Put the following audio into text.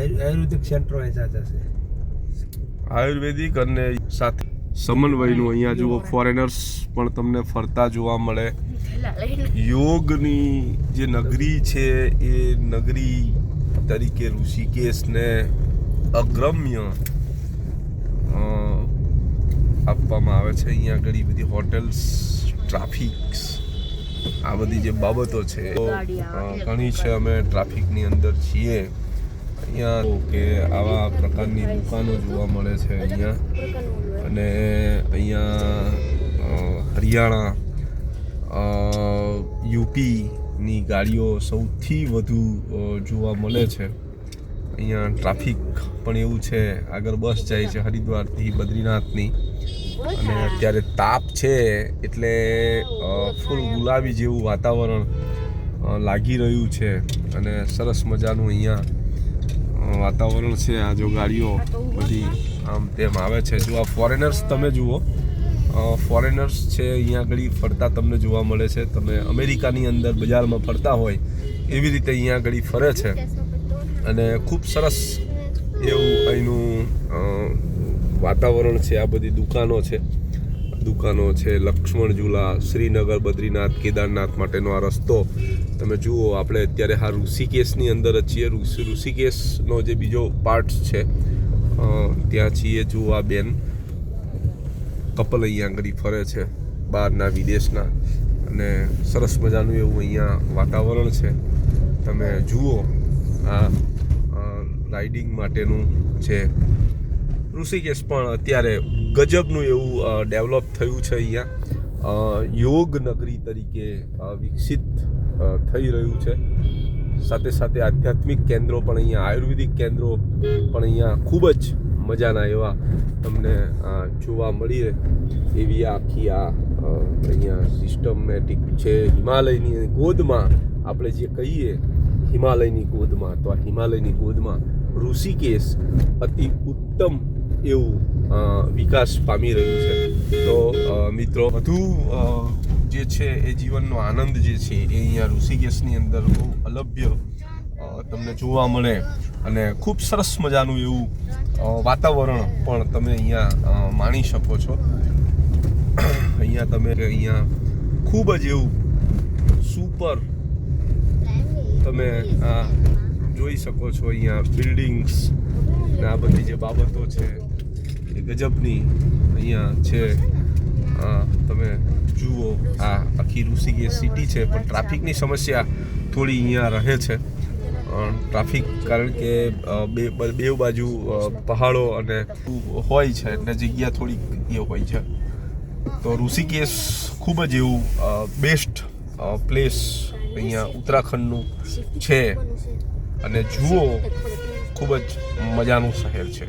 આયુર્વેદિક સેન્ટરો એ ચાચા છે. આયુર્વેદિક અને સાથે સમન્વયનું અહીંયા જુઓ ફોરેનર્સ પણ તમને ફરતા જોવા મળે. યોગની જે નગરી છે એ નગરી તરીકે ઋષિકેશને અગ્રમ્ય આપવામાં આવે છે. અહીંયા ઘણી બધી હોટેલ્સ, ટ્રાફિક્સ, આ બધી જે બાબતો છે ઘણી છે. અમે ટ્રાફિકની અંદર છીએ અહીંયા કે આવા પ્રકારની દુકાનો જોવા મળે છે અહીંયા. અને અહીંયા હરિયાણા, યુપીની ગાડીઓ સૌથી વધુ જોવા મળે છે. અહીંયા ટ્રાફિક પણ એવું છે. આગળ બસ જાય છે હરિદ્વારથી બદ્રીનાથની અને અત્યારે તાપ છે એટલે ફૂલ ગુલાબી જેવું વાતાવરણ લાગી રહ્યું છે અને સરસ મજાનું અહીંયા વાતાવરણ છે. આ જો ગાડીઓ બધી આમ તેમ આવે છે. જો આ ફોરેનર્સ તમે જુઓ, ફોરેનર્સ છે અહીંયા આગળ ફરતા તમને જોવા મળે છે. તમે અમેરિકાની અંદર બજારમાં ફરતા હોય એવી રીતે અહીંયા આગળ ફરે છે અને ખૂબ સરસ એવું અહીંનું વાતાવરણ છે. આ બધી દુકાનો છે, લક્ષ્મણ ઝૂલા, શ્રીનગર, બદ્રીનાથ, કેદારનાથ માટેનો આ રસ્તો તમે જુઓ. આપણે અત્યારે હા ઋષિકેશની અંદર જ છીએ. ઋષિકેશનો જે બીજો પાર્ટ છે ત્યાં છીએ. જુઓ આ બેન કપલ અહીંયા આગળ ફરે છે, બહારના વિદેશના, અને સરસ મજાનું એવું અહીંયા વાતાવરણ છે. તમે જુઓ આ રાઇડિંગ માટેનું છે. ઋષિકેશ પણ અત્યારે ગજબનું એવું ડેવલપ થયું છે. અહીંયા યોગ નગરી તરીકે વિકસિત થઈ રહ્યું છે. સાથે સાથે આધ્યાત્મિક કેન્દ્રો પણ અહીંયા, આયુર્વેદિક કેન્દ્રો પણ અહીંયા ખૂબ જ મજાના એવા તમને જોવા મળી એવી આખી આ અહીંયા સિસ્ટમેટિક છે. હિમાલયની ગોદમાં આપણે જે કહીએ હિમાલયની ગોદમાં, તો આ હિમાલયની ગોદમાં ઋષિકેશ અતિ ઉત્તમ એવું વિકાસ પામી રહ્યું છે. તો મિત્રો વધુ જે છે એ જીવનનો આનંદ જે છે એ અહીંયા ઋષિકેશની અંદર બહુ અલભ્ય તમને જોવા મળે અને ખૂબ સરસ મજાનું એવું વાતાવરણ પણ તમે અહીંયા માણી શકો છો. અહીંયા તમે ખૂબ જ એવું સુપર તમે જોઈ શકો છો. અહીંયા બિલ્ડિંગ્સ ને આ બધી જે બાબતો છે એ ગજબની અહીંયા છે. તમે જુઓ આ આખી ઋષિકેશ સિટી છે, પણ ટ્રાફિકની સમસ્યા થોડી અહીંયા રહે છે. ટ્રાફિક કારણ કે બે બાજુ પહાડો અને હોય છે એટલે જગ્યા થોડીક એ હોય છે. તો ઋષિકેશ ખૂબ જ એવું બેસ્ટ પ્લેસ અહીંયા ઉત્તરાખંડનું છે અને જુઓ ખૂબ જ મજાનું શહેર છે.